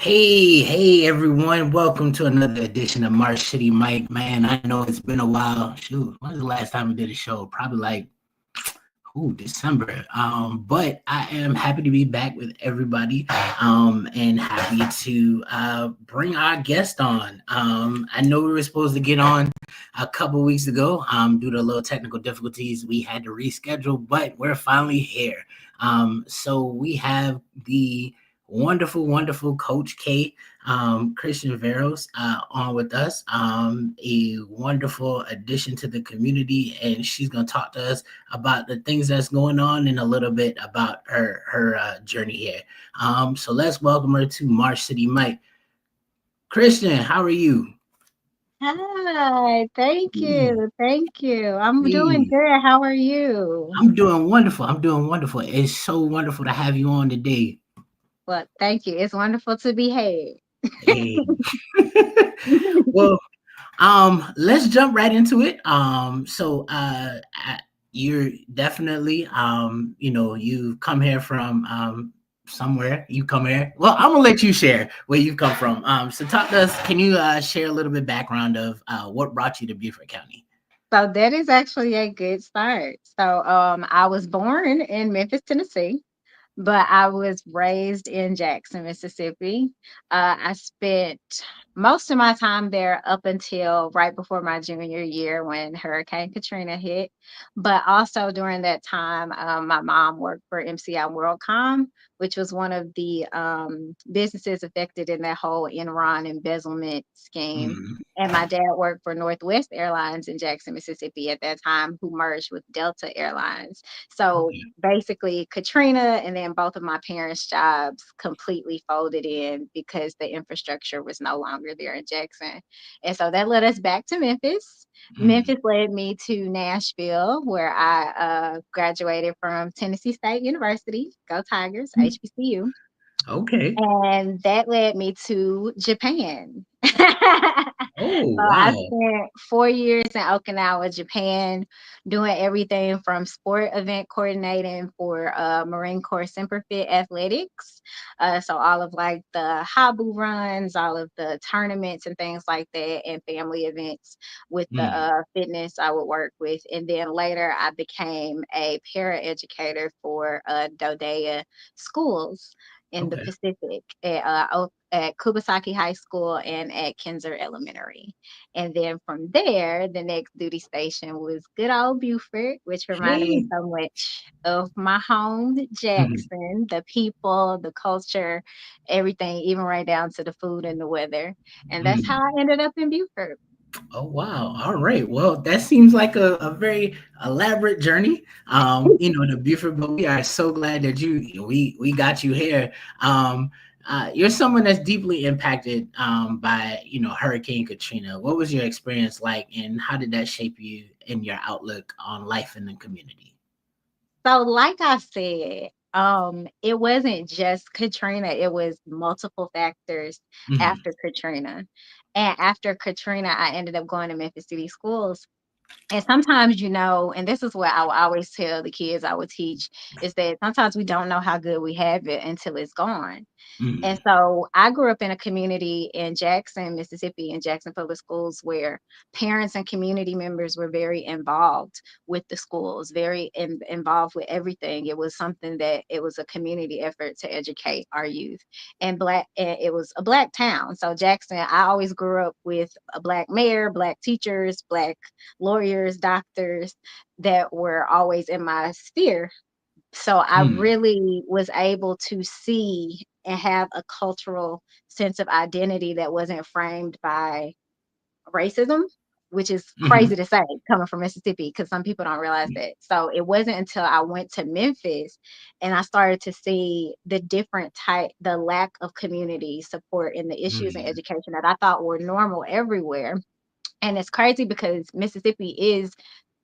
Hey everyone, welcome to another edition of Marsh City Mic. Man, I know it's been a while. Shoot, when was the last time we did a show? Probably like December. But I am happy to be back with everybody. And happy to bring our guest on. I know we were supposed to get on a couple weeks ago. Due to a little technical difficulties, we had to reschedule, but we're finally here. So we have the wonderful Coach K, Kristen Varos, on with us. A wonderful addition to the community, and she's going to talk to us about the things that's going on and a little bit about her journey here. So let's welcome her to Marsh City Mic. Kristen, how are you? Hi, thank Hey, you. Thank you. I'm doing hey, good. How are you? I'm doing wonderful. I'm doing wonderful. It's so wonderful to have you on today. Well, thank you. It's wonderful to be here. Hey. Well, let's jump right into it. You're definitely, you've come here from somewhere. You come here. Well, I'm gonna let you share where you've come from. So talk to us. Can you share a little bit background of what brought you to Beaufort County? So that is actually a good start. I was born in Memphis, Tennessee, but I was raised in Jackson, Mississippi. I spent most of my time there up until right before my junior year when Hurricane Katrina hit. But also during that time, my mom worked for MCI WorldCom, which was one of the businesses affected in that whole Enron embezzlement scheme. Mhm. And my dad worked for Northwest Airlines in Jackson, Mississippi at that time, who merged with Delta Airlines. So Okay. basically, Katrina and then both of my parents' jobs completely folded in because the infrastructure was no longer there in Jackson. And so that led us back to Memphis. Mhm. Memphis led me to Nashville, where I graduated from Tennessee State University, go Tigers, HBCU. Okay. And that led me to Japan. Oh So I wow. spent 4 years in Okinawa, Japan, doing everything from sport event coordinating for Marine Corps Semper Fit Athletics. So all of like the Habu runs, all of the tournaments and things like that, and family events with the Mm. fitness I would work with. And then later I became a para educator for Dodea schools in the Okay. Pacific at Kubasaki High School and at Kinzer Elementary. And then from there, the next duty station was good old Beaufort, which reminded me Hey. so much of my home, Mhm. Jackson, the people, the culture, everything, even right down to the food and the weather. And that's how Mm. I ended up in Beaufort. Oh wow. All right. Well, that seems like a very elaborate journey. To Buford, but we are so glad that we got you here. Um, you're someone that's deeply impacted by Hurricane Katrina. What was your experience like, and how did that shape you in your outlook on life in the community? So, like I said, it wasn't just Katrina, it was multiple factors Mhm. after Katrina. And after Katrina, I ended up going to Memphis City Schools. And sometimes, and this is what I will always tell the kids I would teach, is that sometimes we don't know how good we have it until it's gone. And Mhm. so I grew up in a community in Jackson, Mississippi, in Jackson Public Schools, where parents and community members were very involved with the schools, very involved with everything. It was something that it was a community effort to educate our youth. And it was a black town. So Jackson, I always grew up with a black mayor, black teachers, black lawyers, doctors that were always in my sphere. So I Mm. really was able to see and have a cultural sense of identity that wasn't framed by racism, which is Mhm. crazy to say coming from Mississippi because some people don't realize that. So it wasn't until I went to Memphis and I started to see the lack of community support and the issues in Mm. education that I thought were normal everywhere. And it's crazy because Mississippi is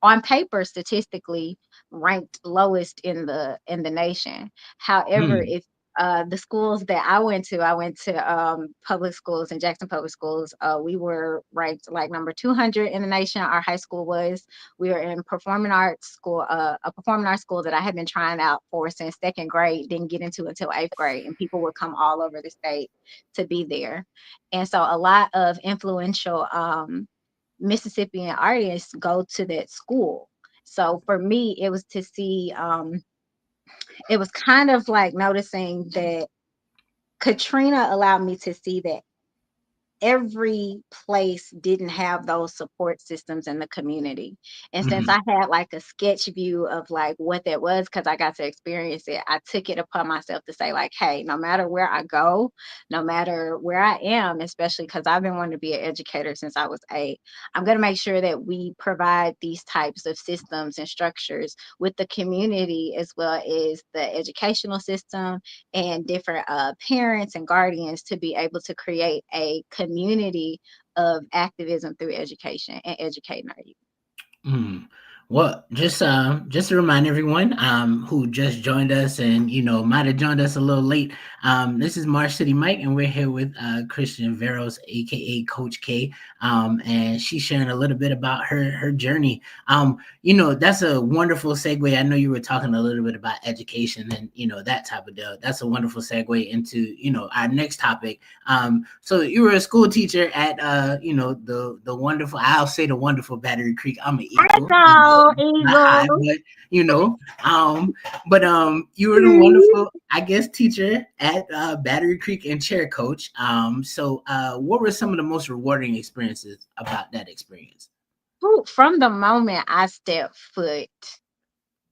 on paper statistically ranked lowest in the nation. However, Mm. The schools that I went to public schools in Jackson Public Schools. We were ranked like number 200 in the nation. Our high school was. We were in performing arts school, a performing arts school that I had been trying out for since second grade, didn't get into until eighth grade, and people would come all over the state to be there. And so a lot of influential Mississippian artists go to that school. So for me, it was to see, it was kind of like noticing that Katrina allowed me to see that every place didn't have those support systems in the community. And since Mhm. I had like a sketch view of like what that was, because I got to experience it, I took it upon myself to say, like, hey, no matter where I go, no matter where I am, especially because I've been wanting to be an educator since I was 8, I'm going to make sure that we provide these types of systems and structures with the community as well as the educational system and different parents and guardians to be able to create a community of activism through education and educating our youth. Mm. Well, just to remind everyone who just joined us and might have joined us a little late. This is Marsh City Mike, and we're here with Kristen Varos, aka Coach K. And she's sharing a little bit about her journey. That's a wonderful segue. I know you were talking a little bit about education and that type of deal. That's a wonderful segue into our next topic. So you were a school teacher at the wonderful, I'll say the wonderful Battery Creek. I'm an Let's eagle, go, not high, Eagles! but you were the wonderful, I guess, teacher at Battery Creek and chair coach. So what were some of the most rewarding experiences about that experience? Ooh, from the moment I stepped foot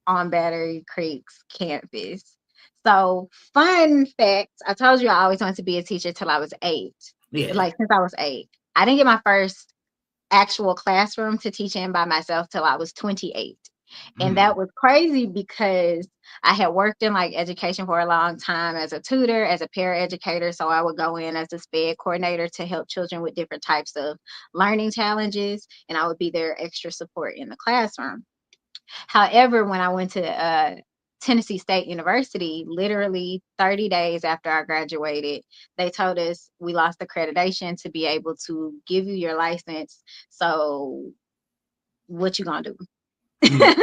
on Battery Creek's campus. So, fun fact, I told you I always wanted to be a teacher till I was 8. Yeah. Like since I was 8. I didn't get my first actual classroom to teach in by myself till I was 28. And Mm, that was crazy because I had worked in like education for a long time as a tutor, as a paraeducator. So I would go in as a SPED coordinator to help children with different types of learning challenges, and I would be their extra support in the classroom. However, when I went to Tennessee State University, literally 30 days after I graduated, they told us we lost accreditation to be able to give you your license. So what you gonna do? mm,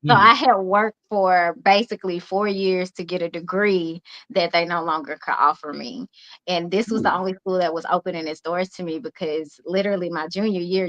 So mm, I had worked for basically 4 years to get a degree that they no longer could offer me. And this was the ooh, only school that was opening its doors to me because literally my junior year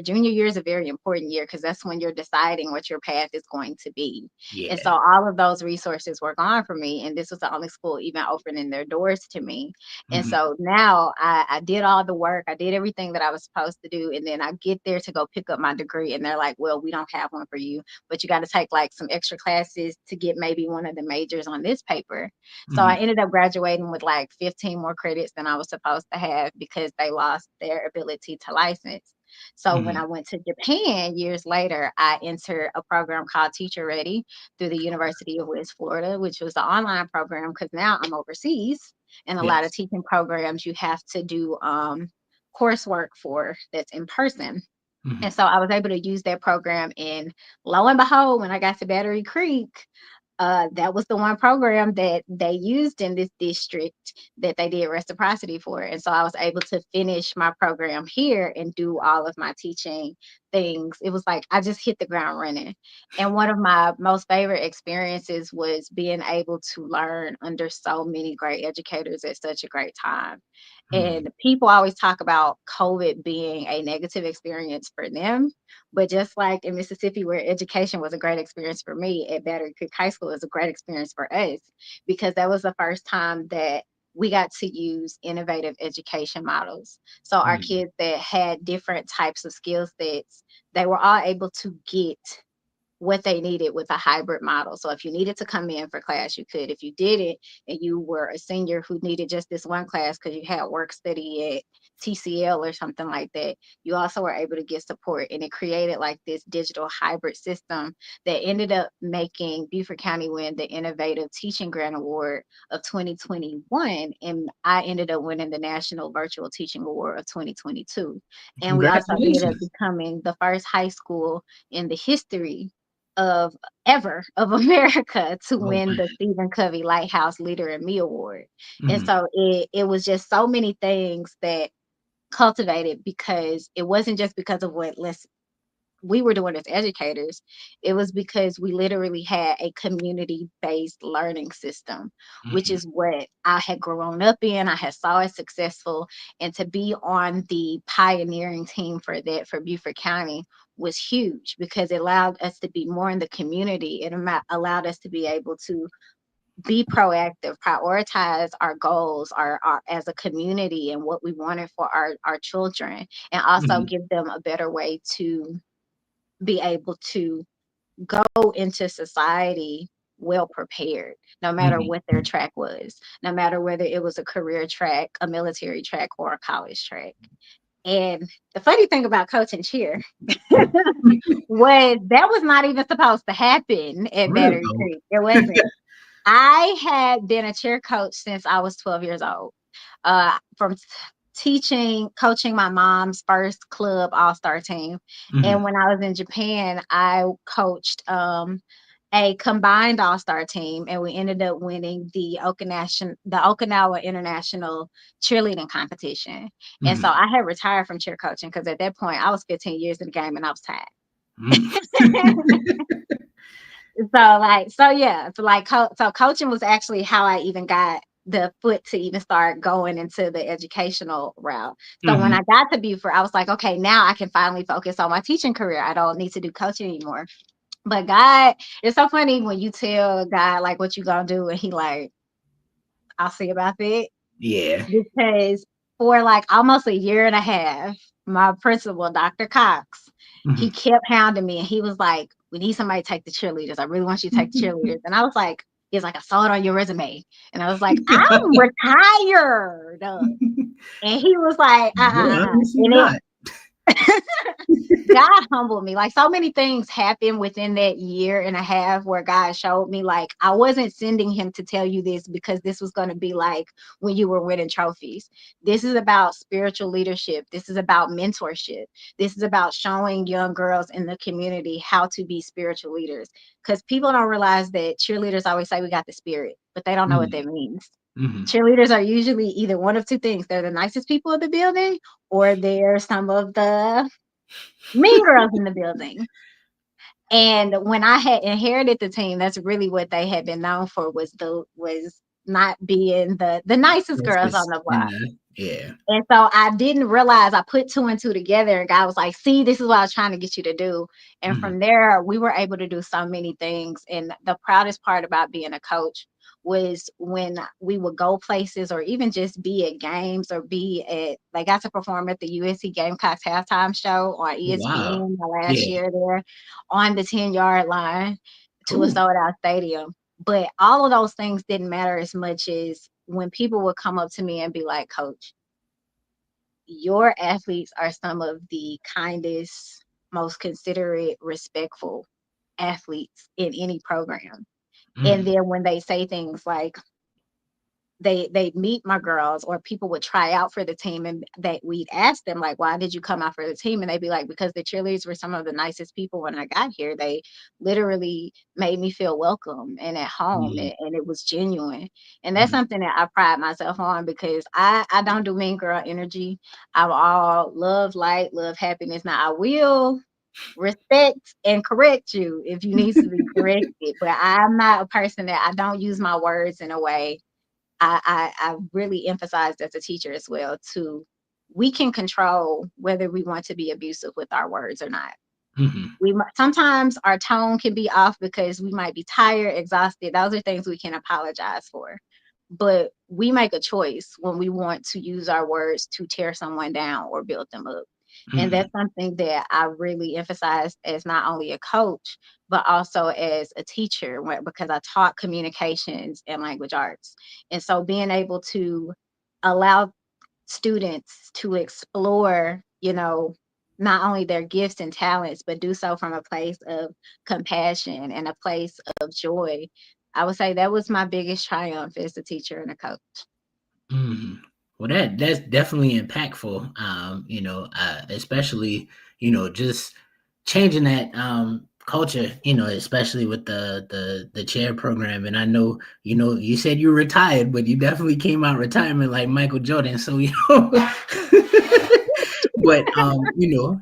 is a very important year because that's when you're deciding what your path is going to be. And yeah. so all of those resources were gone for me. And this was the only school even opening their doors to me. And Mhm, so now I did all the work, I did everything that I was supposed to do. And then I get there to go pick up my degree. And they're like, well, we don't have one for you, but you got to take like some extra classes to get maybe one of the majors on this paper. So I mhm, ended up graduating with like 15 more credits than I was supposed to have because they lost their ability to license. So when mhm. I went to Japan years later, I entered a program called Teacher Ready through the University of West Florida, which was the online program because now I'm overseas. And a lot of Yes. teaching programs you have to do coursework for that's in person. And Mhm, so I was able to use that program. And lo and behold, when I got to Battery Creek, that was the one program that they used in this district that they did reciprocity for. And so I was able to finish my program here and do all of my teaching things. It was like I just hit the ground running. And one of my most favorite experiences was being able to learn under so many great educators at such a great time. mhm, And people always talk about COVID being a negative experience for them. But just like in Mississippi, where education was a great experience for me, at Battery Creek High School is a great experience for us because that was the first time that we got to use innovative education models. So our mhm, kids that had different types of skill sets, they were all able to get what they needed with a hybrid model. So if you needed to come in for class, you could. If you didn't, and you were a senior who needed just this one class because you had work study at TCL or something like that, you also were able to get support. And it created like this digital hybrid system that ended up making Beaufort County win the Innovative Teaching Grant Award of 2021. And I ended up winning the National Virtual Teaching Award of 2022. And we also ended up Congratulations. becoming the first high school in the history of ever of America to Oh, win man. the Stephen Covey Lighthouse Leader in Me Award. And Mhm, so it was just so many things that cultivated, because it wasn't just because of what we were doing as educators. It was because we literally had a community based learning system, which mhm, is what I had grown up in. I had saw it successful. And to be on the pioneering team for that for Beaufort County was huge, because it allowed us to be more in the community. It allowed us to be able to be proactive, prioritize our goals, our as a community and what we wanted for our children, and also mhm, give them a better way to be able to go into society well prepared, no matter mhm. what their track was, no matter whether it was a career track, a military track, or a college track. And the funny thing about coaching cheer was that was not even supposed to happen at Really Battery though. Creek. It wasn't. I had been a cheer coach since I was 12 years old. From coaching my mom's first club all-star team. And Mhm, when I was in Japan, I coached a combined all-star team, and we ended up winning the Okinawa International cheerleading competition. And so mhm, I had retired from cheer coaching, because at that point I was 15 years in the game and I was tired. mm. So yeah, so like so coaching was actually how I even got the foot to even start going into the educational route. So when Mhm. I got to Buford, I was like, okay, now I can finally focus on my teaching career. I don't need to do coaching anymore. But God, it's so funny when you tell God like what you gonna do, and He like, I'll see about that. Yeah. Because for like almost a year and a half, my principal, Dr. Cox, he Mhm. kept hounding me, and he was like, we need somebody to take the cheerleaders. I really want you to take the cheerleaders. And I was like, he's like, I saw it on your resume. And I was like, I'm retired. And he was like, Well, at least he's And not. God humbled me. Like so many things happened within that year and a half where God showed me like I wasn't sending him to tell you this because this was going to be like when you were winning trophies. This is about spiritual leadership. This is about mentorship. This is about showing young girls in the community how to be spiritual leaders. Because people don't realize that cheerleaders always say we got the spirit, but they don't know what Mhm, that means. mhm. Cheerleaders are usually either one of two things. They're the nicest people in the building, or they're some of the mean girls in the building. And when I had inherited the team, that's really what they had been known for, was not being the nicest That's girls on just the in block. the yeah. And so I didn't realize, I put two and two together, and God was like, see, this is what I was trying to get you to do. And Mhm. from there, we were able to do so many things. And the proudest part about being a coach was when we would go places or even just be at games or be at, like, got to perform at the USC Gamecocks halftime show on Oh, wow. ESPN my last Yeah. year there on the 10-yard line to a Cool. sold out stadium. But all of those things didn't matter as much as when people would come up to me and be like, Coach, your athletes are some of the kindest, most considerate, respectful athletes in any program. And Mhm. then when they say things like, they meet my girls, or people would try out for the team, and that we'd ask them like, why did you come out for the team? And they'd be like, because the cheerleaders were some of the nicest people when I got here. They literally made me feel welcome and at home, Mhm. and it was genuine. And that's Mhm. something that I pride myself on, because I don't do mean girl energy. I'm all love, light, love, happiness. Now I will respect and correct you if you need to be corrected, but I'm not a person that, I don't use my words in a way. I really emphasized as a teacher as well to, we can control whether we want to be abusive with our words or not. Mhm. Sometimes our tone can be off because we might be tired, exhausted. Those are things we can apologize for. But we make a choice when we want to use our words to tear someone down or build them up. And Mhm. that's something that I really emphasize as not only a coach, but also as a teacher, because I taught communications and language arts. And so being able to allow students to explore, not only their gifts and talents, but do so from a place of compassion and a place of joy. I would say that was my biggest triumph as a teacher and a coach. Mhm. Well, that's definitely impactful. Especially, just changing that culture, especially with the chair program. And I know, you said you retired, but you definitely came out retirement like Michael Jordan. So but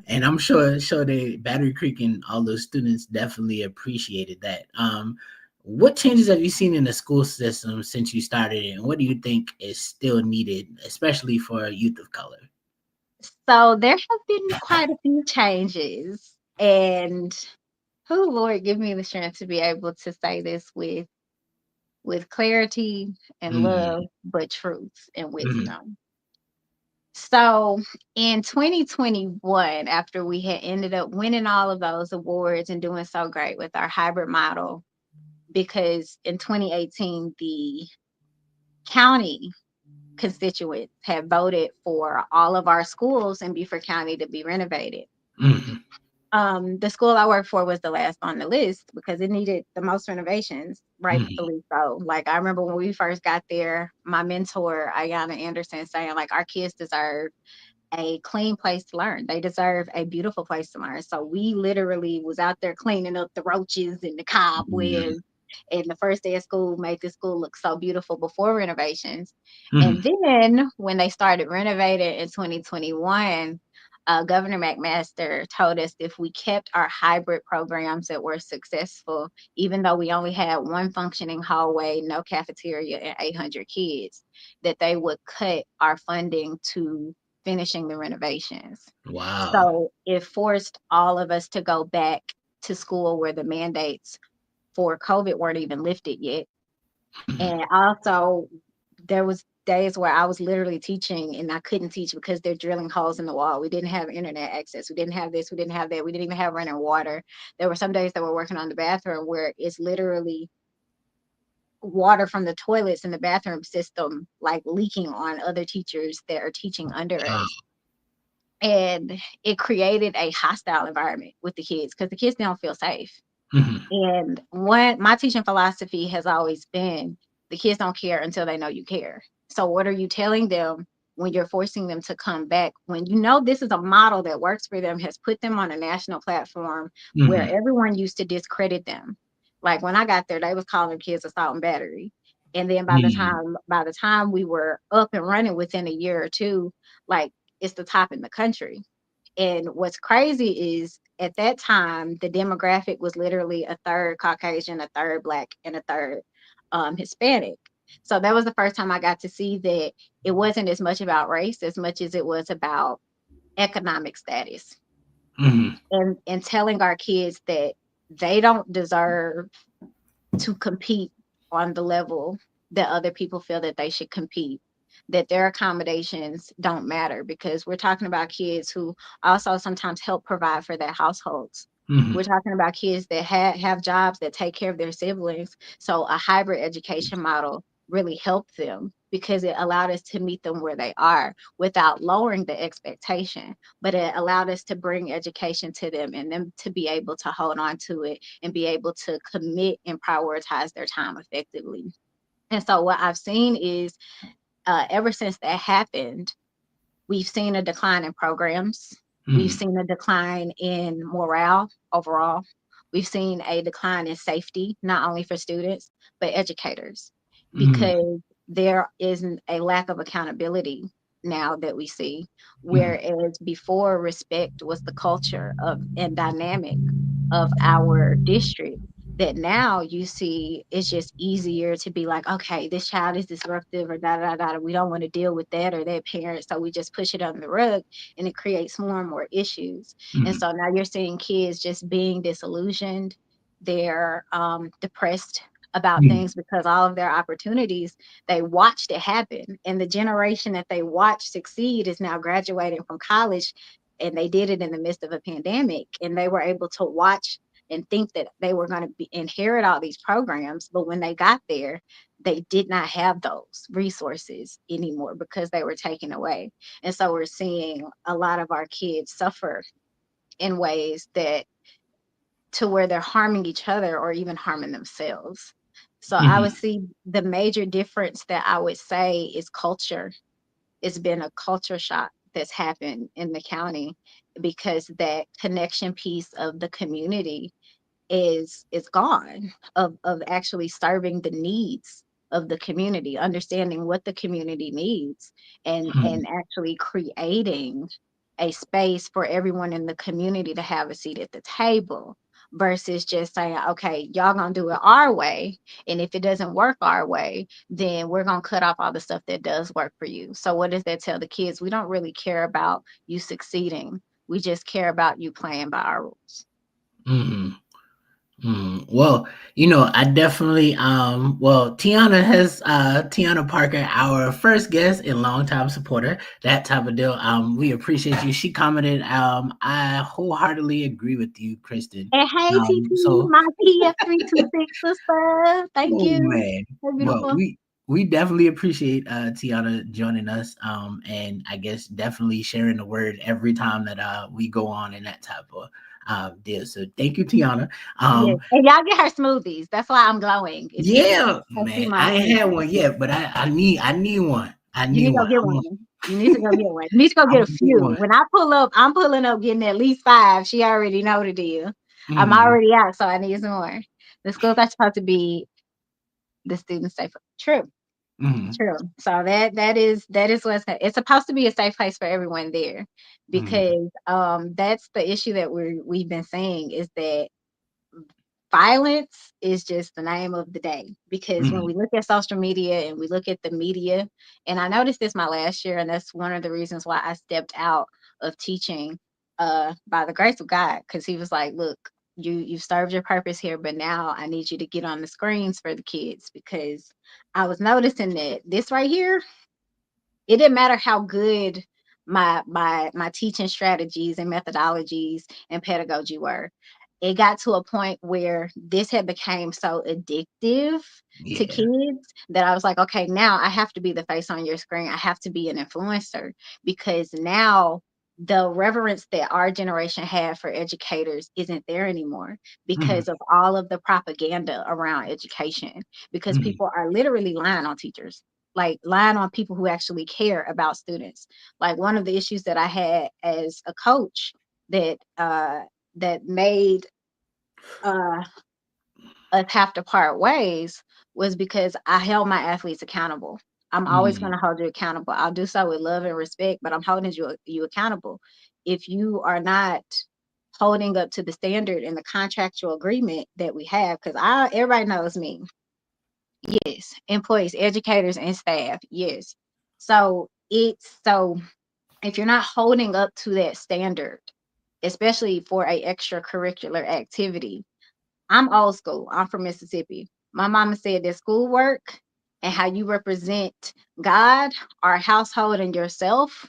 and I'm sure the Battery Creek and all those students definitely appreciated that. What changes have you seen in the school system since you started, and what do you think is still needed, especially for youth of color? So there have been quite a few changes, and who, Lord, give me the strength to be able to say this with clarity and Mm, love, but truth and mhm, wisdom. So in 2021, after we had ended up winning all of those awards and doing so great with our hybrid model, because in 2018, the county constituents had voted for all of our schools in Beaufort County to be renovated. mhm, The school I worked for was the last on the list because it needed the most renovations, mhm, rightfully so. Like I remember when we first got there, my mentor, Ayana Anderson, saying like our kids deserve a clean place to learn. They deserve a beautiful place to learn. So we literally was out there cleaning up the roaches and the mhm, cobwebs. And the first day of school made the school look so beautiful before renovations. And mhm, then when they started renovating in 2021, Governor McMaster told us if we kept our hybrid programs that were successful, even though we only had one functioning hallway, no cafeteria, and 800 kids, that they would cut our funding to finishing the renovations. wow. So it forced all of us to go back to school where the mandates for COVID weren't even lifted yet. Mhm, And also there was days where I was literally teaching and I couldn't teach because they're drilling holes in the wall. We didn't have internet access. We didn't have this. We didn't have that. We didn't even have running water. There were some days that we're working on the bathroom where it's literally water from the toilets in the bathroom system like leaking on other teachers that are teaching under wow. us. And it created a hostile environment with the kids because the kids don't feel safe. Mhm, And what my teaching philosophy has always been, the kids don't care until they know you care. So what are you telling them when you're forcing them to come back when you know this is a model that works for them, has put them on a national platform where mhm, everyone used to discredit them. Like when I got there, they was calling kids assault and battery. And then mhm, by the time we were up and running within a year or two, like it's the top in the country. And what's crazy is at that time, the demographic was literally a third Caucasian, a third Black, and a third Hispanic. So that was the first time I got to see that it wasn't as much about race as much as it was about economic status mhm, and telling our kids that they don't deserve to compete on the level that other people feel that they should compete, that their accommodations don't matter because we're talking about kids who also sometimes help provide for their households. We're mhm, talking about kids that have jobs that take care of their siblings. So a hybrid education model really helped them because it allowed us to meet them where they are without lowering the expectation, but it allowed us to bring education to them and them to be able to hold on to it and be able to commit and prioritize their time effectively. And so what I've seen is ever since that happened, we've seen a decline in programs. We've mhm, seen a decline in morale overall. We've seen a decline in safety, not only for students, but educators, mhm, because there isn't a lack of accountability now that we see. mhm, Whereas before, respect was the culture of and dynamic of our district, that now you see it's just easier to be like, okay, this child is disruptive or da da da. We don't want to deal with that or that parent, so we just push it under the rug, and it creates more and more issues. And mhm, so now you're seeing kids just being disillusioned. They're depressed about mhm, things because all of their opportunities they watched it happen, and the generation that they watched succeed is now graduating from college, and they did it in the midst of a pandemic, and they were able to watch and think that they were going to inherit all these programs. But when they got there, they did not have those resources anymore because they were taken away. And so we're seeing a lot of our kids suffer in ways that to where they're harming each other or even harming themselves. So I would mhm, see the major difference that I would say is culture. It's been a culture shock that's happened in the county because that connection piece of the community is gone, of actually serving the needs of the community, understanding what the community needs, Mhm. and actually creating a space for everyone in the community to have a seat at the table, versus just saying, okay, y'all gonna do it our way, and if it doesn't work our way, then we're gonna cut off all the stuff that does work for you. So what does that tell the kids? We don't really care about you succeeding, we just care about you playing by our rules. Mhm. Well, I definitely well, Tiana Parker, our first guest and longtime supporter, that type of deal. We appreciate you. She commented, I wholeheartedly agree with you, Kristen. And hey, TT, So my PF326 sister. Thank oh you. man. So Well, beautiful. we definitely appreciate Tiana joining us. And I guess definitely sharing the word every time that we go on in that type of deal. So thank you, Tiana. Yes. Um And y'all get her smoothies. That's why I'm glowing. It's because Yeah, I see man. my I ain't had smoothie. one yet, but I need one. I You need need to go one. get one. You need to go get one. You need to go I'm get a gonna get few. one. When I pull up, I'm pulling up getting at least 5. She already know the deal. I'm Mm, already out, so I need some more. The schools are supposed to be the students safe. True. mm, True. So that is what's it's supposed to be a safe place for everyone there, mm, because that's the issue that we've been saying, is that violence is just the name of the day, because when mm, we look at social media and we look at the media, and I noticed this my last year, and that's one of the reasons why I stepped out of teaching, by the grace of God, because he was like, look, you've served your purpose here, but now I need you to get on the screens for the kids, because I was noticing that this right here, it didn't matter how good my teaching strategies and methodologies and pedagogy were. It got to a point where this had became so addictive to yeah. kids that I was like, okay, now I have to be the face on your screen. I have to be an influencer, because now the reverence that our generation had for educators isn't there anymore, Mm, because of all of the propaganda around education, because mm, people are literally lying on teachers, like lying on people who actually care about students. Like, one of the issues that I had as a coach that that made uh us have to part ways was because I held my athletes accountable. I'm always going mm, to hold you accountable. I'll do so with love and respect, but I'm holding you accountable. If you are not holding up to the standard and the contractual agreement that we have, because I everybody knows me. Yes, employees, educators, and staff. Yes. So if you're not holding up to that standard, especially for a extracurricular activity, I'm old school. I'm from Mississippi. My mama said that schoolwork and how you represent God, our household, and yourself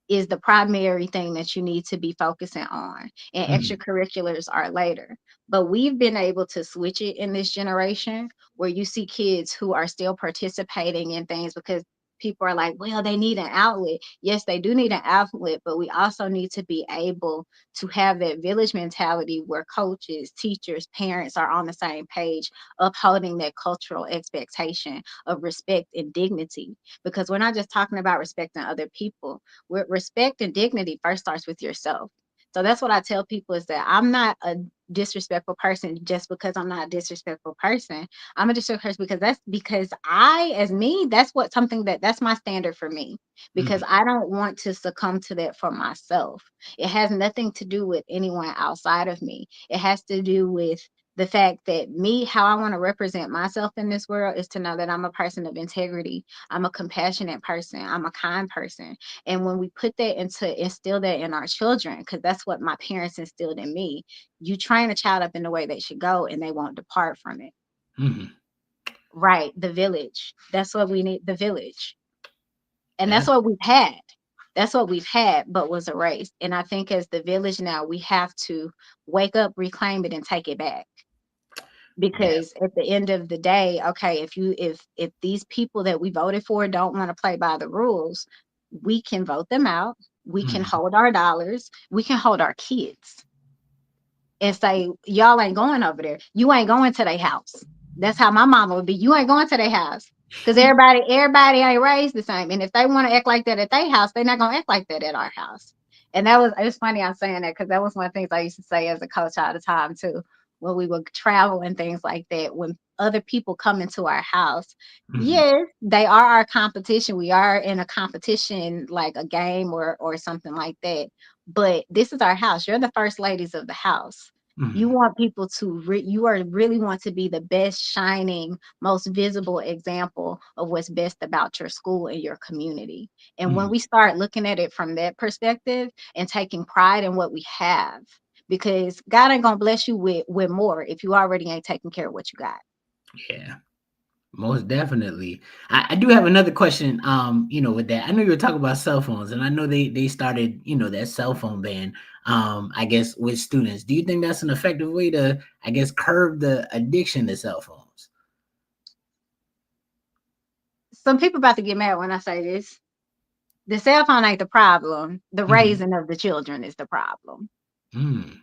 is the primary thing that you need to be focusing on, and mm, extracurriculars are later. But we've been able to switch it in this generation, where you see kids who are still participating in things, because people are like, well, they need an outlet. Yes, they do need an outlet, but we also need to be able to have that village mentality where coaches, teachers, parents are on the same page, upholding that cultural expectation of respect and dignity, because we're not just talking about respecting other people. With respect and dignity first starts with yourself. So that's what I tell people, is that I'm not a disrespectful person just because I'm not a disrespectful person. I'm a disrespectful person because that's because I, as me, that's what something that's my standard for me, because mm, I don't want to succumb to that for myself. It has nothing to do with anyone outside of me. It has to do with the fact that me, how I want to represent myself in this world, is to know that I'm a person of integrity. I'm a compassionate person. I'm a kind person. And when we put that into instill that in our children, because that's what my parents instilled in me, you train a child up in the way they should go and they won't depart from it. mm. Right. The village. That's what we need, the village. And that's That's what we've had. That's what we've had, but was erased. And I think as the village now, we have to wake up, reclaim it, and take it back. that. Because at the end of the day, okay, if these people that we voted for don't want to play by the rules, we can vote them out. We can Mm, hold our dollars. We can hold our kids and say, y'all ain't going over there. You ain't going to their house. That's how my mama would be. You ain't going to their house. Because everybody ain't raised the same. And if they want to act like that at their house, they're not gonna act like that at our house. And it was funny I'm saying that, because that was one of the things I used to say as a coach all the time too. when we would travel and things like that, when other people come into our house, Mhm. yes, they are our competition. We are in a competition, like a game or something like that. But this is our house. You're the first ladies of the house. You Mhm. want people to you are really want to be the best shining, most visible example of what's best about your school and your community. And when Mhm. we start looking at it from that perspective and taking pride in what we have, because God ain't gonna bless you with more if you already ain't taking care of what you got. Yeah. Most definitely. I do have another question. With that, I know you were talking about cell phones, and I know they started, that cell phone ban. I guess with students. Do you think that's an effective way to, I guess, curb the addiction to cell phones? Some people about to get mad when I say this. The cell phone ain't the problem. The Mhm. raising of the children is the problem. Mm.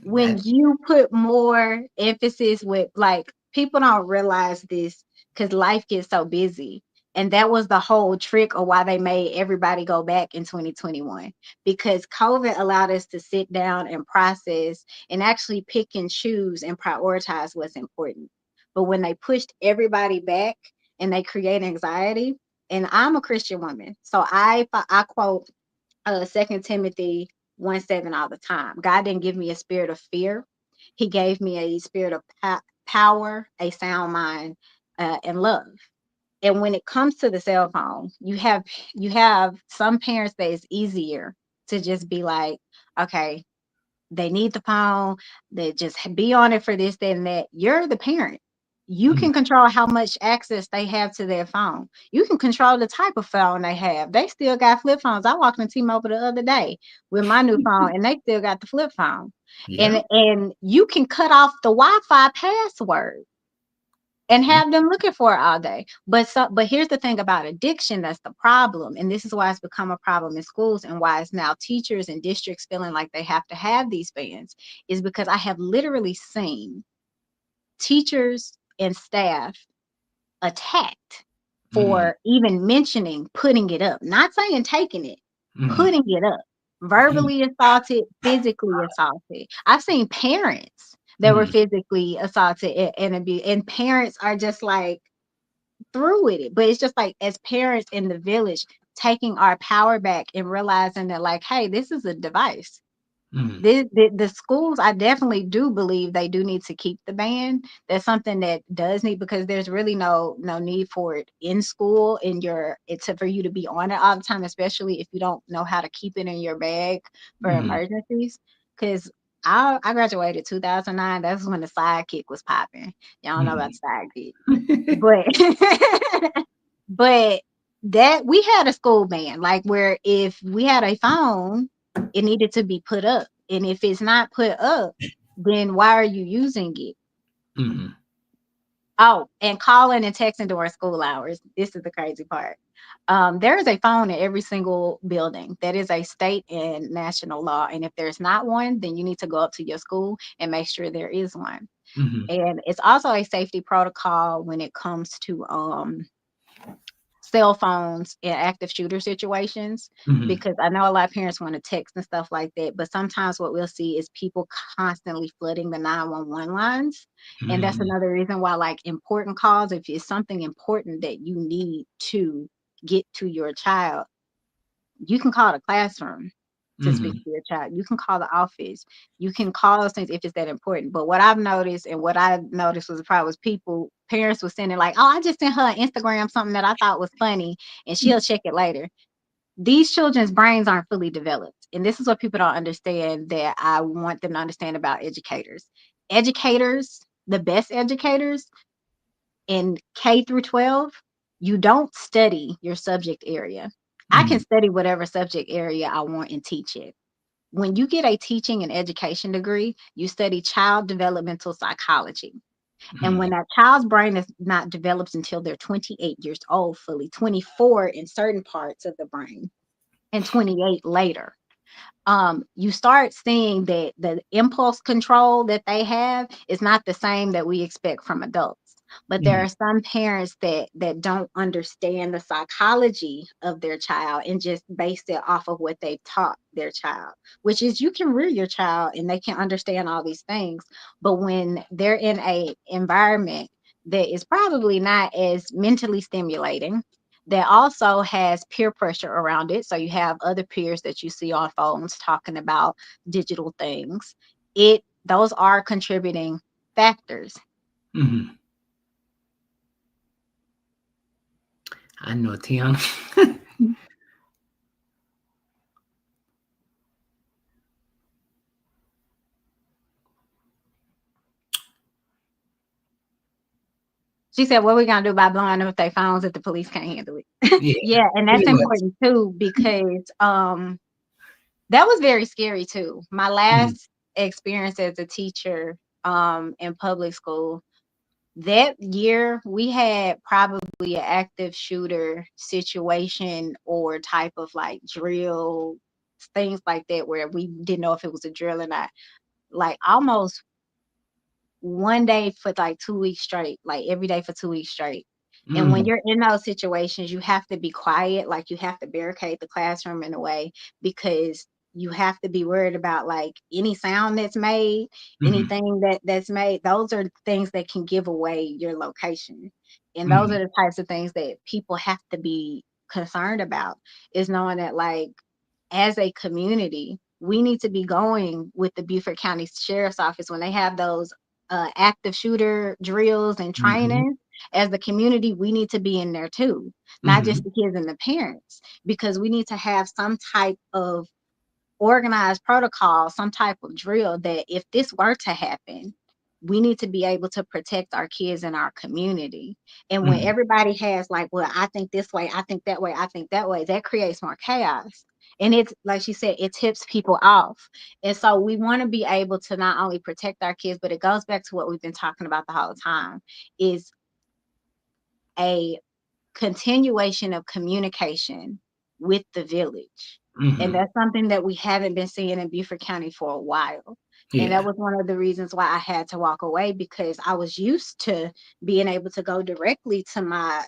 When That. you put more emphasis with, like, people don't realize this because life gets so busy. And that was the whole trick of why they made everybody go back in 2021, because COVID allowed us to sit down and process and actually pick and choose and prioritize what's important. But when they pushed everybody back and they create anxiety, and I'm a Christian woman, so I quote 2 Timothy 1:7 all the time. God didn't give me a spirit of fear. He gave me a spirit of power, a sound mind, and love. And when it comes to the cell phone, you have some parents that it's easier to just be like, okay, they need the phone. They just be on it for this, that, and that. You're the parent. You Mhm. can control how much access they have to their phone. You can control the type of phone they have. They still got flip phones. I walked in T-Mobile the other day with my new phone, and they still got the flip phone. Yeah. And you can cut off the Wi-Fi password and Mm. have them looking for it all day. But here's the thing about addiction that's the problem, and this is why it's become a problem in schools and why it's now teachers and districts feeling like they have to have these bans, is because I have literally seen teachers and staff attacked Mm. for even mentioning putting it up, not saying taking it, Mhm. putting it up, Mm. verbally assaulted, physically assaulted. I've seen parents that were Mhm. physically assaulted and abused, and parents are just like through with it. But it's just like, as parents in the village, taking our power back and realizing that, like, hey, this is a device. Mhm. The schools, I definitely do believe they do need to keep the ban. That's something that does need, because there's really no need for it in school, in your it's for you to be on it all the time, especially if you don't know how to keep it in your bag for Mhm. emergencies. Because I graduated 2009. That's when the sidekick was popping. Y'all don't know about Mhm. the sidekick, but but that we had a school ban, like, where if we had a phone, it needed to be put up. And if it's not put up, then why are you using it? Mhm. Oh, and calling and texting during school hours. This is the crazy part. There is a phone in every single building. That is a state and national law. And if there's not one, then you need to go up to your school and make sure there is one. Mhm. And it's also a safety protocol when it comes to cell phones in active shooter situations, Mhm. because I know a lot of parents want to text and stuff like that, but sometimes what we'll see is people constantly flooding the 911 lines. And that's Mhm. another reason why, like, important calls, if it's something important that you need to get to your child, you can call the classroom to speak Mhm. to your child. You can call the office. You can call those things if it's that important. But what I've noticed, and what I noticed was probably was people, parents were sending like, oh, I just sent her on Instagram something that I thought was funny, and she'll check it later. These children's brains aren't fully developed. And this is what people don't understand, that I want them to understand about educators. Educators, the best educators in K through 12, you don't study your subject area. I can Mhm. study whatever subject area I want and teach it. When you get a teaching and education degree, you study child developmental psychology. And when Mhm. that child's brain is not developed until they're 28 years old, fully 24 in certain parts of the brain, and 28 later, you start seeing that the impulse control that they have is not the same that we expect from adults. But there Mm-hmm. are some parents that don't understand the psychology of their child and just base it off of what they've taught their child, which is you can rear your child and they can understand all these things. But when they're in a environment that is probably not as mentally stimulating, that also has peer pressure around it. So you have other peers that you see on phones talking about digital things. Those are contributing factors. Mm-hmm. I know, Tiana. She said, "What we gonna do about blowing them with their phones if the police can't handle it?" Yeah, Yeah, and that's pretty much. important too because that was very scary too. My Mm-hmm. last experience as a teacher in public school, that year we had probably an active shooter situation or type of like drill, things like that where we didn't know if it was a drill or not. Like almost one day for like 2 weeks straight, like every day for 2 weeks straight. And when Mm-hmm. you're in those situations, you have to be quiet, like you have to barricade the classroom in a way because you have to be worried about like any sound that's made, Mm-hmm. anything that's made. Those are things that can give away your location. And those Mm-hmm. are the types of things that people have to be concerned about is knowing that like as a community, we need to be going with the Beaufort County Sheriff's Office when they have those active shooter drills and Mm-hmm. training. As the community, we need to be in there too, not Mm-hmm. just the kids and the parents, because we need to have some type of organized protocol, some type of drill that if this were to happen, we need to be able to protect our kids and our community. And when Mm-hmm. everybody has like, well, I think this way, I think that way, I think that way, that creates more chaos. And it's like she said, it tips people off. And so we want to be able to not only protect our kids, but it goes back to what we've been talking about the whole time is a continuation of communication with the village. And Mm-hmm. that's something that we haven't been seeing in Beaufort County for a while. And that Yeah. was one of the reasons why I had to walk away because I was used to being able to go directly to my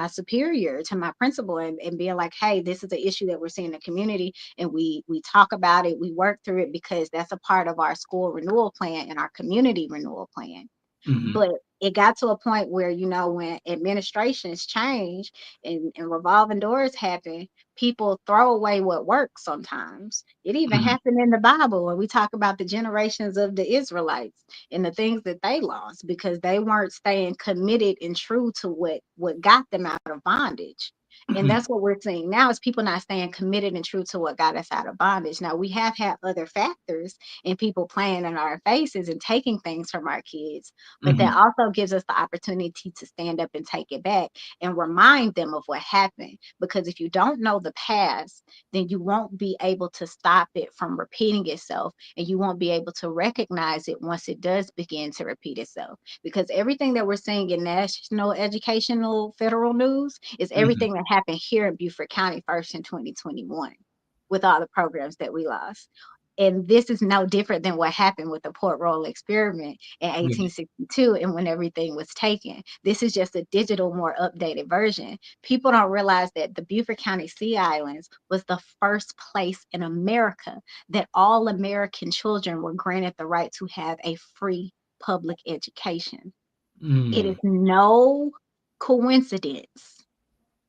superior, to my principal and being like, hey, this is an issue that we're seeing in the community. And we talk about it, we work through it because that's a part of our school renewal plan and our community renewal plan. Mm-hmm. But it got to a point where, when administrations change and revolving doors happen, people throw away what works sometimes. It even Mm-hmm. happened in the Bible when we talk about the generations of the Israelites and the things that they lost because they weren't staying committed and true to what got them out of bondage. And Mm-hmm. that's what we're seeing now is people not staying committed and true to what got us out of bondage. Now we have had other factors and people playing in our faces and taking things from our kids, but that Mm-hmm. also gives us the opportunity to stand up and take it back and remind them of what happened. Because if you don't know the past, then you won't be able to stop it from repeating itself and you won't be able to recognize it once it does begin to repeat itself. Because everything that we're seeing in national educational federal news is Mm-hmm. everything that happened here in Beaufort County first in 2021 with all the programs that we lost. And this is no different than what happened with the Port Royal experiment in Yeah. 1862 and when everything was taken. This is just a digital, more updated version. People don't realize that the Beaufort County Sea Islands was the first place in America that all American children were granted the right to have a free public education. It is Mm-hmm. no coincidence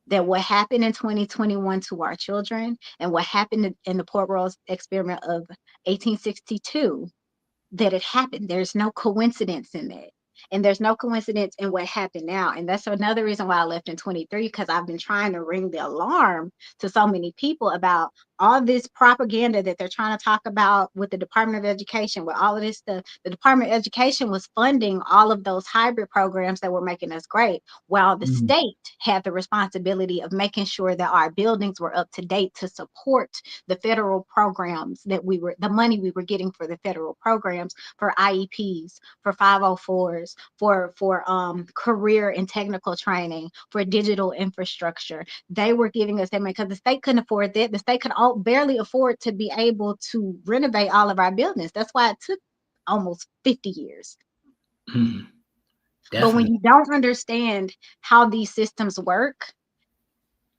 that what happened in 2021 to our children and what happened in the Port Royal experiment of 1862 that it happened. There's no coincidence in that. And there's no coincidence in what happened now. And that's another reason why I left in 23, because I've been trying to ring the alarm to so many people about all this propaganda that they're trying to talk about with the Department of Education, with all of this stuff. The Department of Education was funding all of those hybrid programs that were making us great, while the Mm-hmm. state had the responsibility of making sure that our buildings were up to date to support the federal programs the money we were getting for the federal programs for IEPs, for 504s, for career and technical training, for digital infrastructure. They were giving us that money because the state couldn't afford that. The state could barely afford to be able to renovate all of our buildings. That's why it took almost 50 years. Mm-hmm. But when Definitely. you don't understand how these systems work,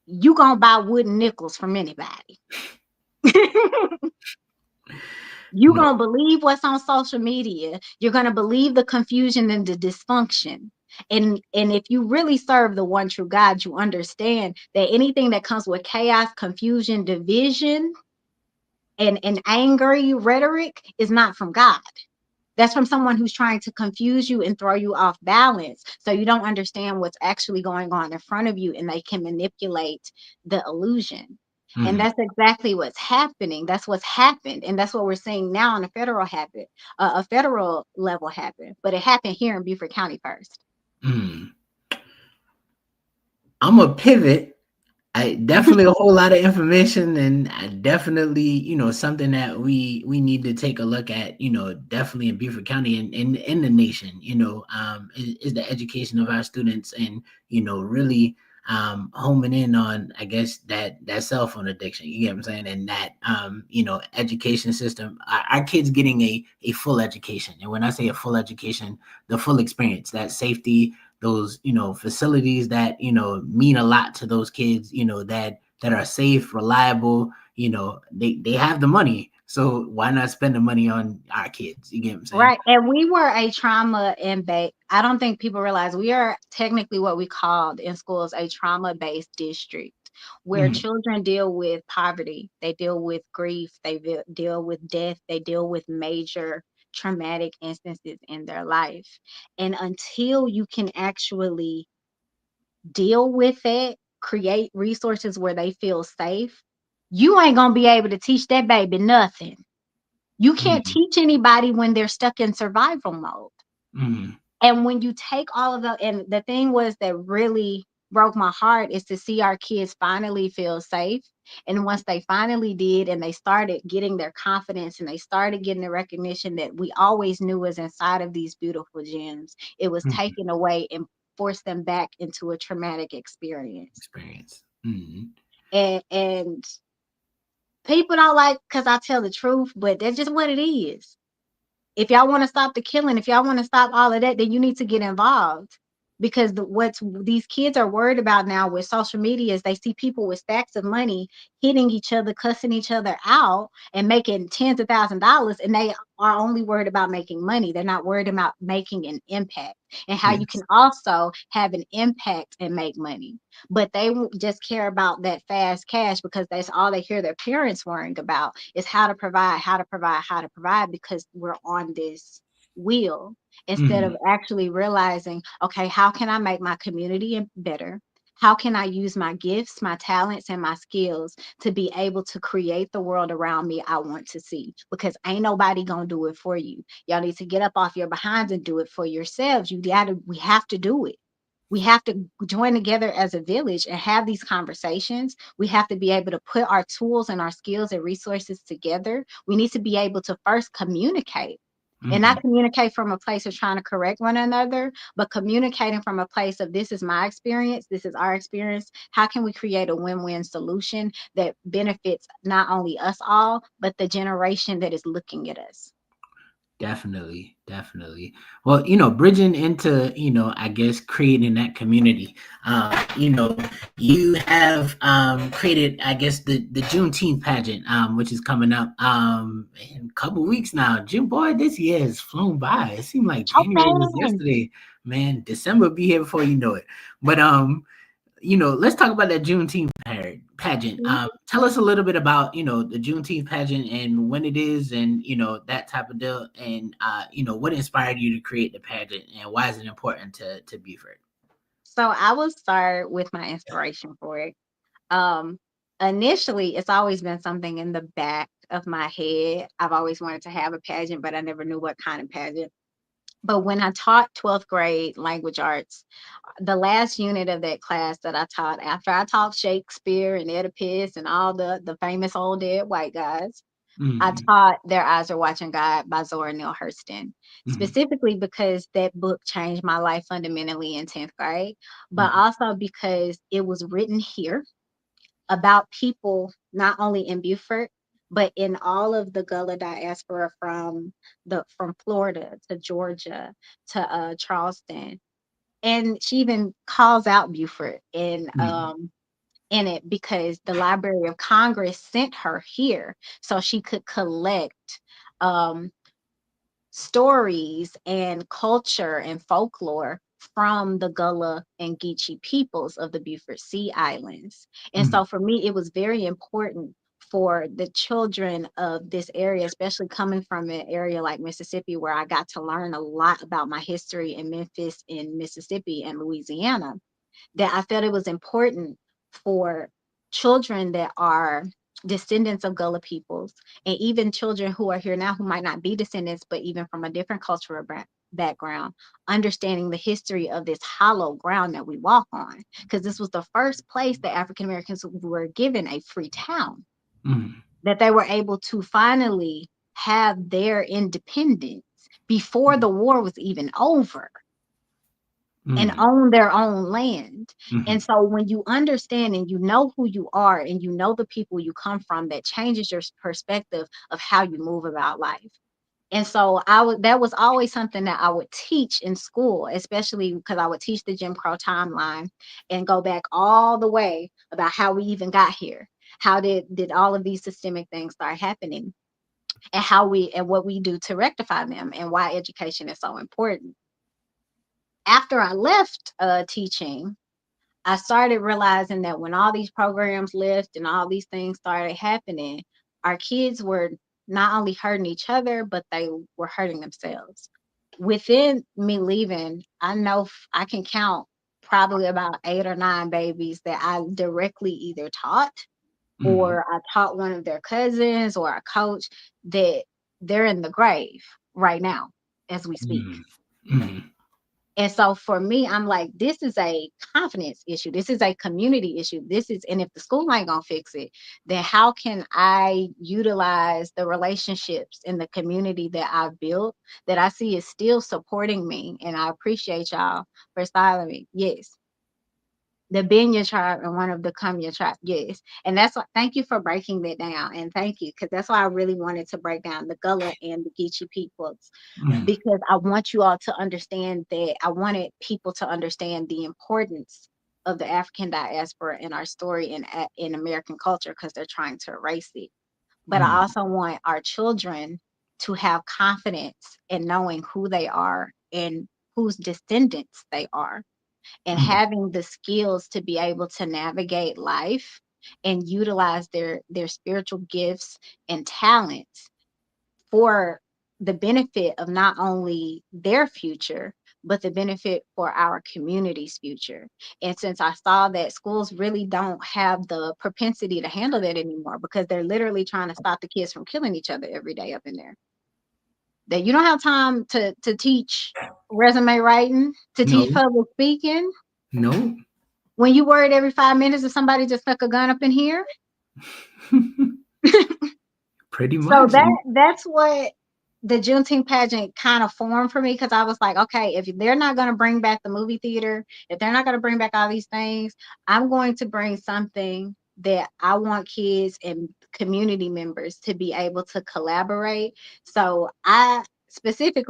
you gonna buy wooden nickels from anybody. You No. gonna believe what's on social media. You're gonna believe the confusion and the dysfunction. And if you really serve the one true God, you understand that anything that comes with chaos, confusion, division, and angry rhetoric is not from God. That's from someone who's trying to confuse you and throw you off balance so you don't understand what's actually going on in front of you and they can manipulate the illusion. And Mm, that's exactly what's happening. That's what's happened. And that's what we're seeing now on a federal level happen. But it happened here in Beaufort County first. mm. I'm a pivot. I definitely a whole lot of information, and I definitely, something that we need to take a look at, definitely in Beaufort County and in the nation, is the education of our students, and really homing in on, I guess, that cell phone addiction. You get what I'm saying? And that education system, our kids getting a full education, and when I say a full education, the full experience, that safety, those facilities that mean a lot to those kids, that are safe, reliable. They have the money, so why not spend the money on our kids? You get what I'm saying? Right. And we were a trauma and I don't think people realize we are technically what we called in schools a trauma based district where Mm, children deal with poverty, they deal with grief, deal with death, they deal with major traumatic instances in their life. And until you can actually deal with it, create resources where they feel safe, you ain't going to be able to teach that baby nothing. You can't mm, teach anybody when they're stuck in survival mode. mm, And when you take all of the, and the thing was that really broke my heart is to see our kids finally feel safe. And once they finally did, and they started getting their confidence and they started getting the recognition that we always knew was inside of these beautiful gems, it was mm. taken away and forced them back into a traumatic experience. Experience. Mm, And people don't like because I tell the truth, but that's just what it is. If y'all want to stop the killing, if y'all want to stop all of that, then you need to get involved. Because what's these kids are worried about now with social media is they see people with stacks of money hitting each other, cussing each other out, and making tens of $1,000s, and they are only worried about making money. They're not worried about making an impact and how you can yes. also have an impact and make money. But they just care about that fast cash because that's all they hear their parents worrying about is how to provide, how to provide, how to provide because we're on this wheel instead of Mm, actually realizing, okay, how can I make my community better? How can I use my gifts, my talents, and my skills to be able to create the world around me I want to see? Because ain't nobody gonna do it for you. Y'all need to get up off your behinds and do it for yourselves. We have to do it. We have to join together as a village and have these conversations. We have to be able to put our tools and our skills and resources together. We need to be able to first communicate and mm. not communicate from a place of trying to correct one another, but communicating from a place of this is my experience, this is our experience. How can we create a win win solution that benefits not only us all, but the generation that is looking at us? Definitely, definitely. Well, bridging into, I guess creating that community. You have created, I guess, the Juneteenth pageant, which is coming up in a couple weeks now. June, boy, this year has flown by. It seemed like Oh, January was man. yesterday. Man, December will be here before you know it. But let's talk about that Juneteenth pageant. Tell us a little bit about, the Juneteenth pageant and when it is, and that type of deal, and what inspired you to create the pageant, and why is it important to Beaufort? So I will start with my inspiration for it. Um, Initially, it's always been something in the back of my head. I've always wanted to have a pageant, but I never knew what kind of pageant. But when I taught 12th grade language arts, the last unit of that class that I taught, after I taught Shakespeare and Oedipus and all the famous old dead white guys, I Mm, taught Their Eyes Are Watching God by Zora Neale Hurston, mm, specifically because that book changed my life fundamentally in 10th grade, but mm, also because it was written here about people not only in Beaufort, but in all of the Gullah diaspora from Florida to Georgia to Charleston. And she even calls out Buford Mm, in it because the Library of Congress sent her here so she could collect um, stories and culture and folklore from the Gullah and Geechee peoples of the Beaufort Sea Islands. And mm, so for me, it was very important for the children of this area, especially coming from an area like Mississippi, where I got to learn a lot about my history in Memphis, in Mississippi, and Louisiana, that I felt it was important for children that are descendants of Gullah peoples, and even children who are here now who might not be descendants, but even from a different cultural background, understanding the history of this hollow ground that we walk on. Because this was the first place that African Americans were given a free town, mm, that they were able to finally have their independence before the war was even over and mm, own their own land. And mm, so when you understand and you know who you are and you know the people you come from, that changes your perspective of how you move about life. And so that was always something that I would teach in school, especially because I would teach the Jim Crow timeline and go back all the way about how we even got here. How did all of these systemic things start happening, and how we and what we do to rectify them, and why education is so important. After I left teaching, I started realizing that when all these programs left and all these things started happening, our kids were not only hurting each other, but they were hurting themselves. Within me leaving, I know I can count probably about 8 or 9 babies that I directly either taught, mm, or I taught one of their cousins, or a coach, that they're in the grave right now as we speak. mm, mm, And so for me, I'm like, this is a confidence issue. This is a community issue. And if the school ain't gonna fix it, then how can I utilize the relationships in the community that I've built, that I see is still supporting me? And I appreciate y'all for styling me. Yes, the been your tribe and want to become your tribe. Yes. And that's what, thank you for breaking that down. And thank you, because that's why I really wanted to break down the Gullah and the Geechee peoples, mm, because I want you all to understand that. I wanted people to understand the importance of the African diaspora in our story in American culture, because they're trying to erase it. But I mm, also want our children to have confidence in knowing who they are and whose descendants they are, and mm, having the skills to be able to navigate life and utilize their spiritual gifts and talents for the benefit of not only their future, but the benefit for our community's future. And since I saw that schools really don't have the propensity to handle that anymore, because they're literally trying to stop the kids from killing each other every day up in there, that you don't have time to teach resume writing, to teach no, public speaking, no. when you worried every 5 minutes if somebody just stuck a gun up in here. Pretty So much. that's what the Juneteenth pageant kind of formed for me, because I was like, okay, if they're not going to bring back the movie theater, if they're not going to bring back all these things, I'm going to bring something that I want kids and community members to be able to collaborate. So I'm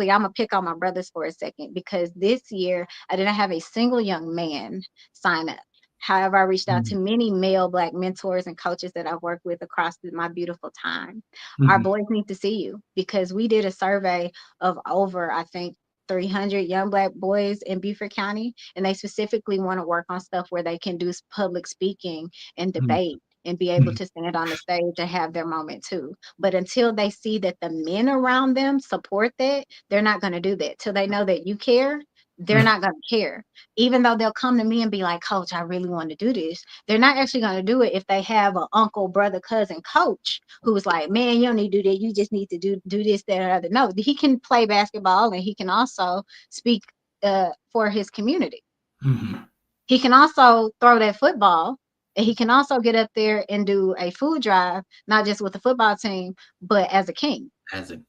gonna pick on my brothers for a second, because this year I didn't have a single young man sign up. However, I reached out to Mm, many male Black mentors and coaches that I've worked with across my beautiful time. Our mm, boys need to see you, because we did a survey of over, I think, 300 young Black boys in Beaufort County, and they specifically want to work on stuff where they can do public speaking and mm, debate and be able mm, to stand on the stage and have their moment too. But until they see that the men around them support that, they're not going to do that. Till they know that you care, they're mm, not going to care. Even though they'll come to me and be like, Coach, I really want to do this, they're not actually going to do it if they have an uncle, brother, cousin, coach who's like, man, you don't need to do that. You just need to do this, that, or other. No, he can play basketball, and he can also speak for his community. mm, He can also throw that football, and he can also get up there and do a food drive, not just with the football team, but as a king.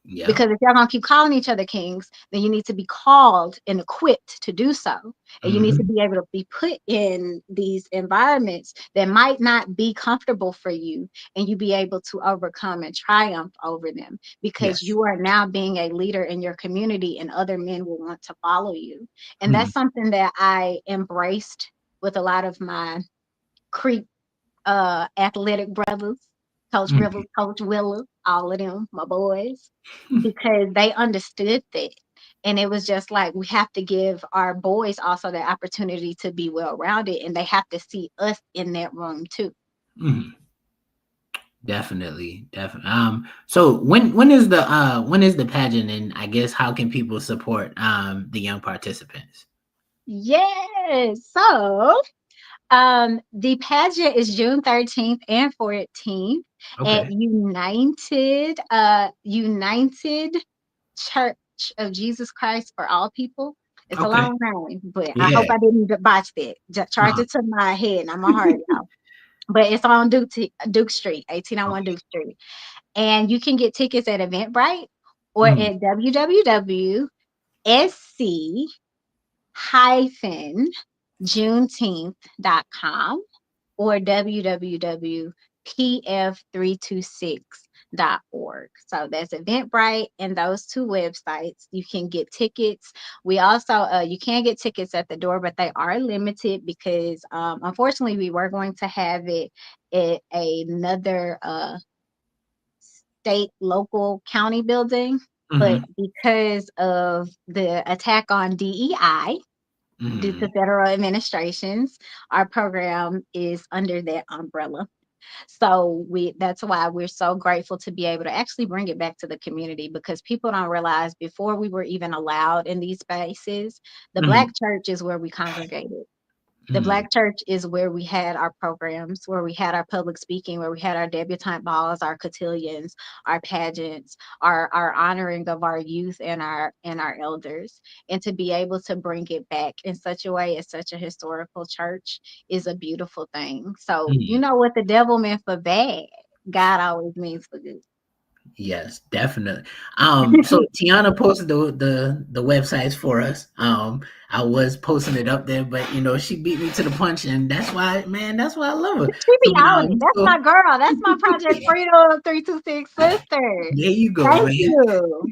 Yeah. Because if y'all gonna keep calling each other kings, then you need to be called and equipped to do so. And you need to Mm-hmm. be able to be put in these environments that might not be comfortable for you, and you be able to overcome and triumph over them because Yes. you are now being a leader in your community and other men will want to follow you. And Mm-hmm. that's something that I embraced with a lot of my creep athletic brothers, Coach Rivers, Coach Willa, all of them, my boys, because they understood that. And it was just like we have to give our boys also the opportunity to be well rounded, and they have to see us in that room too. Mm-hmm. Definitely, definitely. So when is the pageant, and I guess how can people support the young participants? Yes. So the pageant is June 13th and 14th at Okay. United Church of Jesus Christ for All People. It's a Okay. long name, but I hope Yeah. I didn't botch that. Charge No. it to my head and I'm gonna hurt y'all. But it's on Duke Street, 1801 Okay. Duke Street. And you can get tickets at Eventbrite or Mm, at www.sc-juneteenth.com or www.pf326.org. So that's Eventbrite and those two websites. You can get tickets. We also, you can get tickets at the door, but they are limited because unfortunately we were going to have it at another state, local, county building. But mhm, because of the attack on DEI, due to mhm, federal administrations, our program is under that umbrella. So we that's why we're so grateful to be able to actually bring it back to the community because people don't realize before we were even allowed in these spaces, the mhm, black church is where we congregated. The mhm, Black church is where we had our programs, where we had our public speaking, where we had our debutante balls, our cotillions, our pageants, our honoring of our youth and our elders. And to be able to bring it back in such a way as such a historical church is a beautiful thing. So you mhm. know what the devil meant for bad, God always means for good. Yes, definitely. So Tiana posted the websites for us. I was posting it up there, but she beat me to the punch, and that's why, man, that's why I love her. She So, be on it. That's so my girl. That's my Project Freedom 326 sister. there you go, Thank man. you.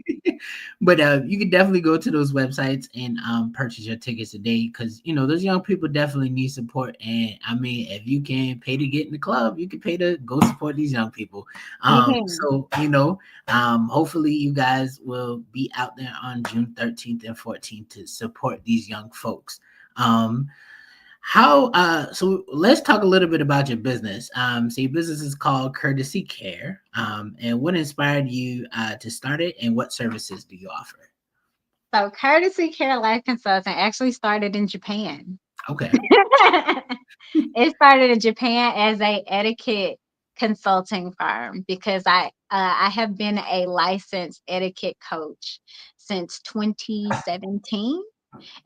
But you can definitely go to those websites and purchase your tickets today because those young people definitely need support. And I mean, if you can pay to get in the club, you can pay to go support these young people. You can. So hopefully you guys will be out there on June 13th and 14th to support these young folks. Um, how so let's talk a little bit about your business. So your business is called Courtesy Care. And what inspired you to start it and what services do you offer? So Courtesy Care Life Consultant actually started in Japan. Okay. It started in Japan as a etiquette consulting firm because I have been a licensed etiquette coach since 2017.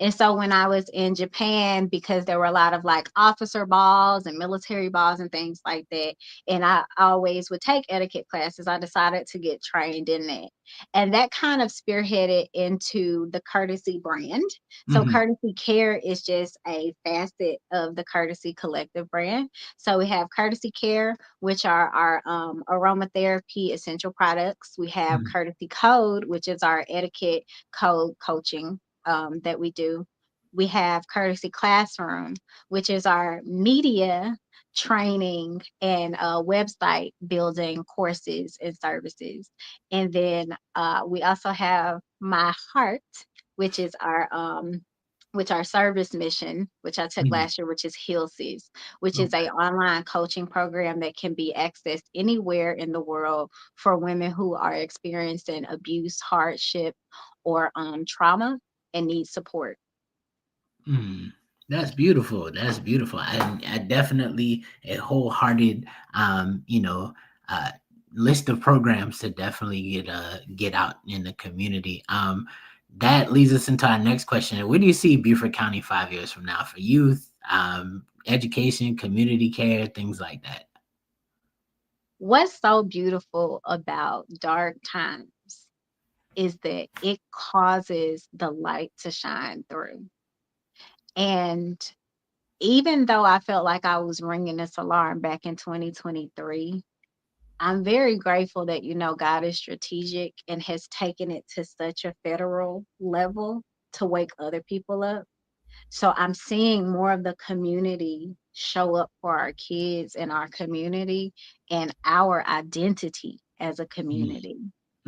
And so when I was in Japan, because there were a lot of like officer balls and military balls and things like that, and I always would take etiquette classes, I decided to get trained in that. And that kind of spearheaded into the Courtesy brand. So Mhm, Courtesy Care is just a facet of the Courtesy Collective brand. So we have Courtesy Care, which are our aromatherapy essential products. We have mhm, Courtesy Code, which is our etiquette code coaching that we do. We have Courtesy Classroom, which is our media training and website building courses and services. And then we also have My Heart, which is our service mission, which I took mhm, last year, which is HealSys, which is okay, a online coaching program that can be accessed anywhere in the world for women who are experiencing abuse, hardship, or trauma and need support. mhm. That's beautiful. That's beautiful. I definitely a wholehearted uh list of programs to definitely get out in the community. That leads us into our next question. Where do you see Beaufort County 5 years from now for youth, education, community care, things like that? What's so beautiful about dark times? is that it causes the light to shine through. And even though I felt like I was ringing this alarm back in 2023, I'm very grateful that, God is strategic and has taken it to such a federal level to wake other people up. So I'm seeing more of the community show up for our kids in our community and our identity as a community.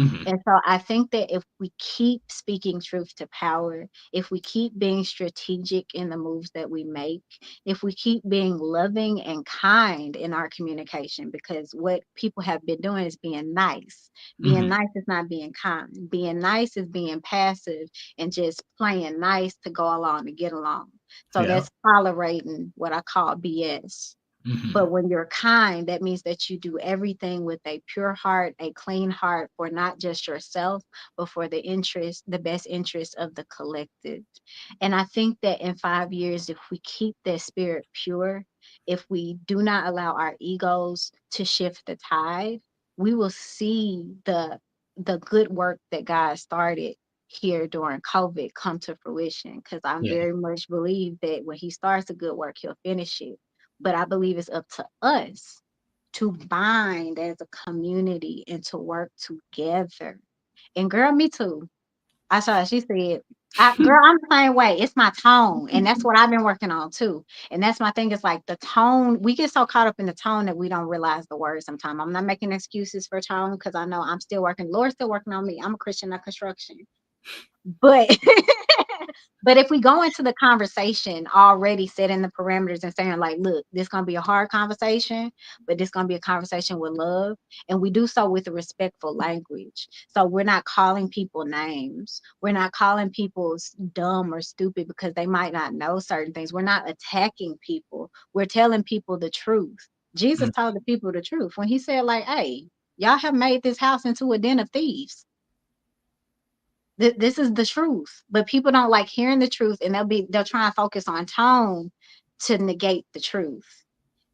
Mm-hmm. And so I think that if we keep speaking truth to power, if we keep being strategic in the moves that we make, if we keep being loving and kind in our communication, because what people have been doing is being nice. Being Mm-hmm. nice is not being kind. Being nice is being passive and just playing nice to go along to get along. So Yeah. that's tolerating what I call BS. Mm-hmm. But when you're kind, that means that you do everything with a pure heart, a clean heart for not just yourself, but for the best interest of the collective. And I think that in 5 years, if we keep that spirit pure, if we do not allow our egos to shift the tide, we will see the good work that God started here during COVID come to fruition. Because I Yeah. very much believe that when He starts a good work, He'll finish it. But I believe it's up to us to bind as a community and to work together. And girl, me too. I saw she said, girl, I'm the same way. It's my tone. And that's what I've been working on too. And that's my thing is like the tone, we get so caught up in the tone that we don't realize the words sometimes. I'm not making excuses for tone because I know I'm still working. Lord's still working on me. I'm a Christian, not construction. But but if we go into the conversation already setting the parameters and saying like, look, this gonna be a hard conversation, but this gonna be a conversation with love, and we do so with a respectful language. So we're not calling people names. We're not calling people dumb or stupid because they might not know certain things. We're not attacking people. We're telling people the truth. Jesus told the people the truth when He said like, hey, y'all have made this house into a den of thieves. This is the truth, but people don't like hearing the truth, and they'll try and focus on tone to negate the truth.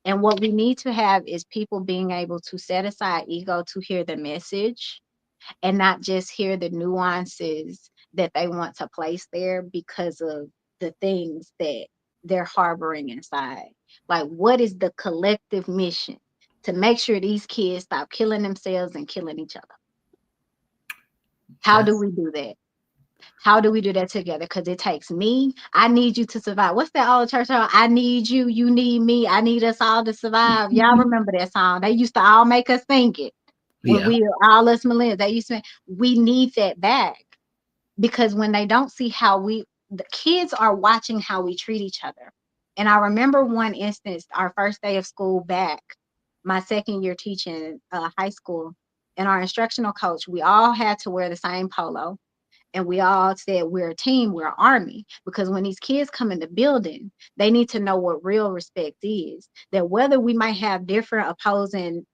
And what we need to have is people being able to set aside ego to hear the message and not just hear the nuances that they want to place there because of the things that they're harboring inside. Like, what is the collective mission to make sure these kids stop killing themselves and killing each other? How do That's we do that? How do we do that together? Because it takes me. I need you to survive. What's that old church song? I need you. You need me. I need us all to survive. Y'all remember that song? They used to all make us sing it when yeah. we all us millennials. They used to. We need that back because when they don't see how the kids are watching how we treat each other. And I remember one instance, our first day of school back, my second year teaching high school, and our instructional coach, we all had to wear the same polo and we all said we're a team, we're an army. Because when these kids come in the building, they need to know what real respect is. That whether we might have different opposing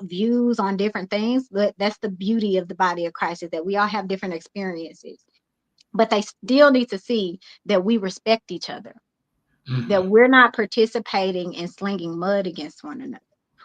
views on different things, but that's the beauty of the body of Christ is that we all have different experiences. But they still need to see that we respect each other, that Mm-hmm. we're not participating in slinging mud against one another.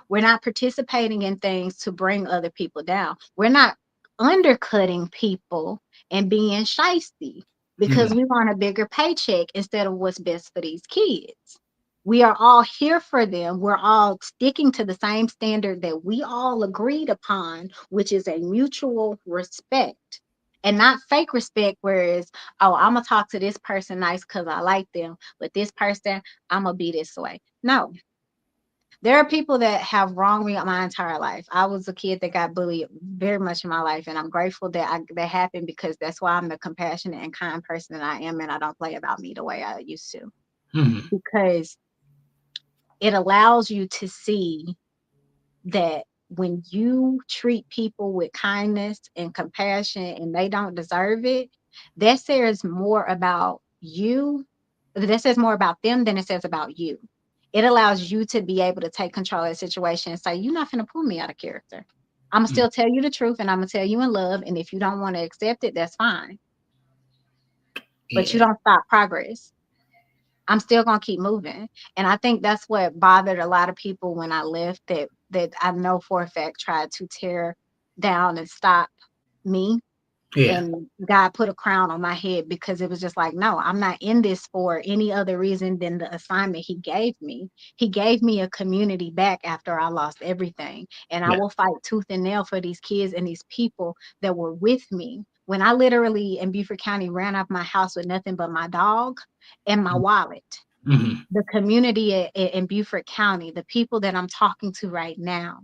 We're not participating in things to bring other people down. We're not undercutting people and being shisty Yeah. because we want a bigger paycheck instead of what's best for these kids. We are all here for them. We're all sticking to the same standard that we all agreed upon, which is a mutual respect and not fake respect, whereas, oh, I'm going to talk to this person nice because I like them, but this person, I'm going to be this way. No, there are people that have wronged me my entire life. I was a kid that got bullied very much in my life, and I'm grateful that that happened because that's why I'm the compassionate and kind person that I am, and I don't play about me the way I used to. Mm-hmm. Because it allows you to see that when you treat people with kindness and compassion and they don't deserve it, that says more about you. That says more about them than it says about you. It allows you to be able to take control of the situation and say, you're not going to pull me out of character. I'm going to still tell you the truth and I'm going to tell you in love. And if you don't want to accept it, that's fine. But you Yeah. don't stop progress. I'm still gonna keep moving. And I think that's what bothered a lot of people when I left that I know for a fact tried to tear down and stop me. Yeah. And God put a crown on my head because it was just like, no, I'm not in this for any other reason than the assignment He gave me. He gave me a community back after I lost everything. And I Yeah. will fight tooth and nail for these kids and these people that were with me. When I literally in Beaufort County ran off my house with nothing but my dog and my wallet, Mm-hmm. the community in Beaufort County, the people that I'm talking to right now,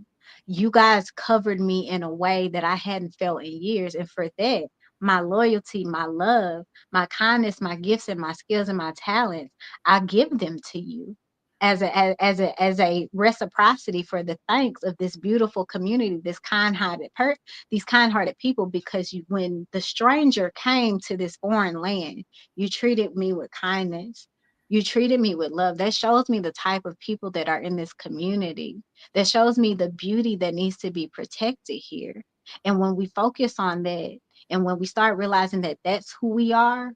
you guys covered me in a way that I hadn't felt in years. And for that, my loyalty, my love, my kindness, my gifts, and my skills and my talents, I give them to you as a reciprocity for the thanks of this beautiful community, these kind-hearted people. Because when the stranger came to this foreign land, you treated me with kindness, you treated me with love. That shows me the type of people that are in this community. That shows me the beauty that needs to be protected here. And when we focus on that, and when we start realizing that that's who we are,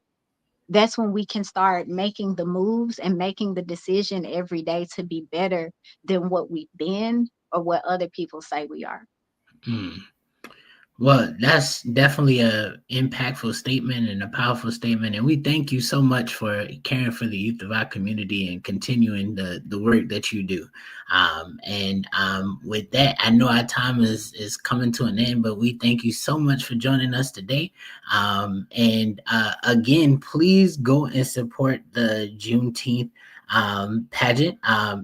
that's when we can start making the moves and making the decision every day to be better than what we've been or what other people say we are. Mm. Well, that's definitely a impactful statement and a powerful statement, and we thank you so much for caring for the youth of our community and continuing the work that you do. With that, I know our time is coming to an end, but we thank you so much for joining us today. Again, please go and support the Juneteenth pageant.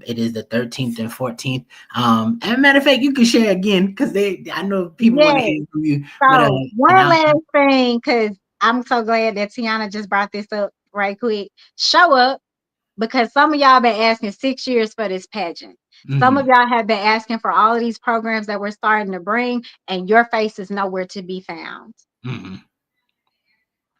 It is the 13th and 14th. And matter of fact, you can share again because I know people want to Yes. hear from you. But So and one I'm last thing, because I'm so glad that Tiana just brought this up right quick. Show up, because some of y'all been asking 6 years for this pageant. Some of mhm, y'all have been asking for all of these programs that we're starting to bring, and your face is nowhere to be found. mhm,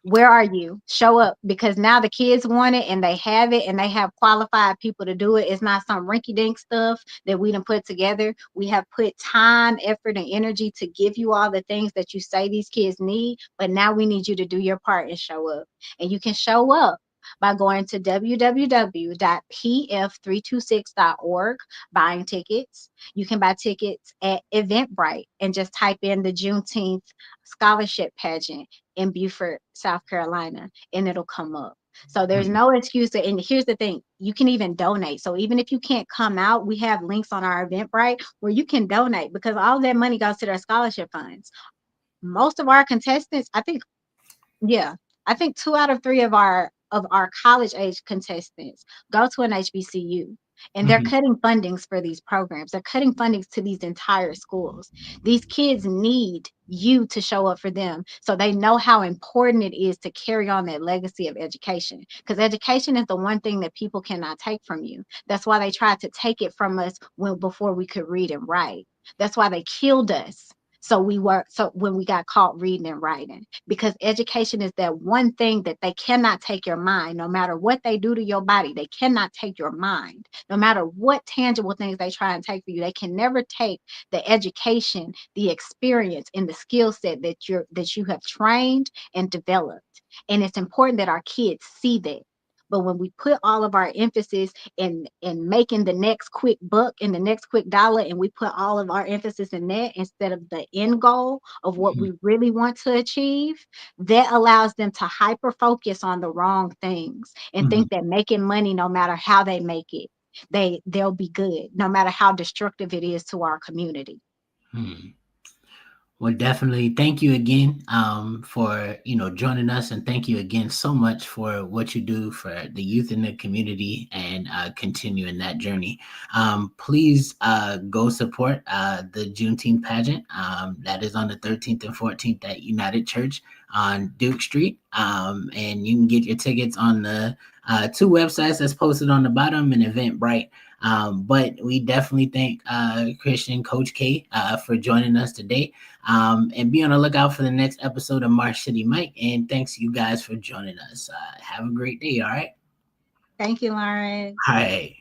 Where are you? Show up, because now the kids want it and they have it and they have qualified people to do it. It's not some rinky dink stuff that we done put together. We have put time, effort, and energy to give you all the things that you say these kids need. But now we need you to do your part and show up. And you can show up by going to www.pf326.org, buying tickets. You can buy tickets at Eventbrite and just type in the Juneteenth scholarship pageant in Beaufort, South Carolina, and it'll come up. So there's mhm, no excuse to, and here's the thing, you can even donate. So even if you can't come out, we have links on our Eventbrite where you can donate, because all that money goes to their scholarship funds. Most of our contestants, yeah, I think 2 out of 3 of our college age contestants go to an HBCU, and they're mhm, cutting fundings for these programs. They're cutting fundings to these entire schools. These kids need you to show up for them so they know how important it is to carry on that legacy of education. Because education is the one thing that people cannot take from you. That's why they tried to take it from us before we could read and write. That's why they killed us. So when we got caught reading and writing, because education is that one thing that they cannot take your mind. No matter what they do to your body, they cannot take your mind. No matter what tangible things they try and take for you, they can never take the education, the experience, and the skill set that you have trained and developed. And it's important that our kids see that. But when we put all of our emphasis in making the next quick buck and the next quick dollar, and we put all of our emphasis in that instead of the end goal of what mhm, we really want to achieve, that allows them to hyper focus on the wrong things and mhm, think that making money, no matter how they make it, they'll be good, no matter how destructive it is to our community. mhm. Well, definitely. Thank you again for joining us, and thank you again so much for what you do for the youth in the community and continuing that journey. Please go support the Juneteenth pageant that is on the 13th and 14th at United Church on Duke Street, and you can get your tickets on the 2 websites that's posted on the bottom and Eventbrite. But we definitely thank Christian Coach K for joining us today. And be on the lookout for the next episode of Marsh City Mic. And thanks you guys for joining us. Have a great day. All right. Thank you, Lawrence. All right.